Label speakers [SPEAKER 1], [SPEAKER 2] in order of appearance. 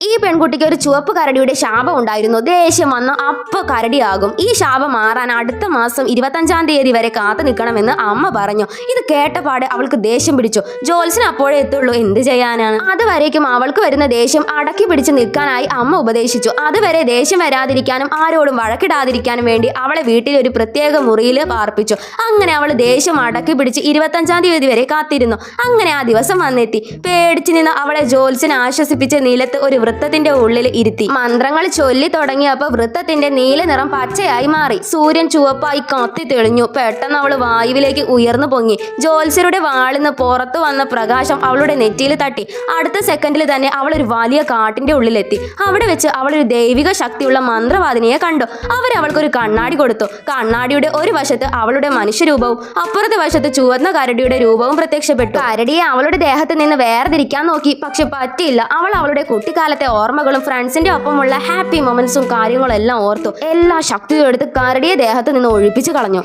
[SPEAKER 1] ഈ പെൺകുട്ടിക്ക് ഒരു ചുവപ്പ് കരടിയുടെ ശാപം ഉണ്ടായിരുന്നു. ദേഷ്യം വന്ന അപ്പ കരടിയാകും. ഈ ശാപം മാറാൻ അടുത്ത മാസം 25-ാം തീയതി വരെ കാത്തു നിൽക്കണമെന്ന് അമ്മ പറഞ്ഞു. ഇത് കേട്ടപാട് അവൾക്ക് ദേഷ്യം പിടിച്ചു. ജോത്സ്യൻ അപ്പോഴേ എത്തുള്ളൂ, എന്ത് ചെയ്യാനാണ്? അതുവരേക്കും അവൾക്ക് വരുന്ന ദേഷ്യം അടക്കി പിടിച്ച് നിൽക്കാനായി അമ്മ ഉപദേശിച്ചു. അതുവരെ ദേഷ്യം വരാതിരിക്കാനും ആരോടും വഴക്കിടാതിരിക്കാനും വേണ്ടി അവളെ വീട്ടിൽ ഒരു പ്രത്യേക മുറിയിൽ പാർപ്പിച്ചു. അങ്ങനെ അവൾ ദേഷ്യം അടക്കി പിടിച്ച് 25-ാം തീയതി വരെ കാത്തിരുന്നു. അങ്ങനെ ആ ദിവസം വന്നെത്തി. പേടിച്ചു നിന്ന് അവളെ ജോത്സ്യൻ ആശ്വസിപ്പിച്ച് നിലത്ത് ഒരു വൃത്തത്തിന്റെ ഉള്ളിൽ ഇരുത്തി. മന്ത്രങ്ങൾ ചൊല്ലി തുടങ്ങിയപ്പോൾ വൃത്തത്തിന്റെ നീല നിറം പച്ചയായി മാറി. സൂര്യൻ ചുവപ്പായി കത്തി തെളിഞ്ഞു. പെട്ടെന്ന് അവൾ വായുവിലേക്ക് ഉയർന്നു പൊങ്ങി. ജോത്സ്യരുടെ വാളിന്ന് പുറത്തു വന്ന പ്രകാശം അവളുടെ നെറ്റിയിൽ തട്ടി. അടുത്ത സെക്കൻഡിൽ തന്നെ അവൾ ഒരു വലിയ കാട്ടിന്റെ ഉള്ളിലെത്തി. അവിടെ വെച്ച് അവൾ ഒരു ദൈവിക ശക്തിയുള്ള മന്ത്രവാദിനിയെ കണ്ടു. അവൾക്കൊരു കണ്ണാടി കൊടുത്തു. കണ്ണാടിയുടെ ഒരു വശത്ത് അവളുടെ മനുഷ്യരൂപവും അപ്പുറത്തെ വശത്ത് ചുവന്ന കരടിയുടെ രൂപവും പ്രത്യക്ഷപ്പെട്ടു. കരടിയെ അവളുടെ ദേഹത്ത് നിന്ന് വേർതിരിക്കാൻ നോക്കി, പക്ഷെ പറ്റിയില്ല. അവളുടെ കുട്ടിക്കാലത്തെ ഓർമ്മകളും ഫ്രണ്ട്സിന്റെ ഒപ്പമുള്ള ഹാപ്പി മൊമെന്റ്സും കാര്യങ്ങളും എല്ലാം ഓർത്തു. എല്ലാ ശക്തിയും എടുത്ത് കരടിയെ ദേഹത്ത് നിന്ന് ഒഴിപ്പിച്ചു കളഞ്ഞു.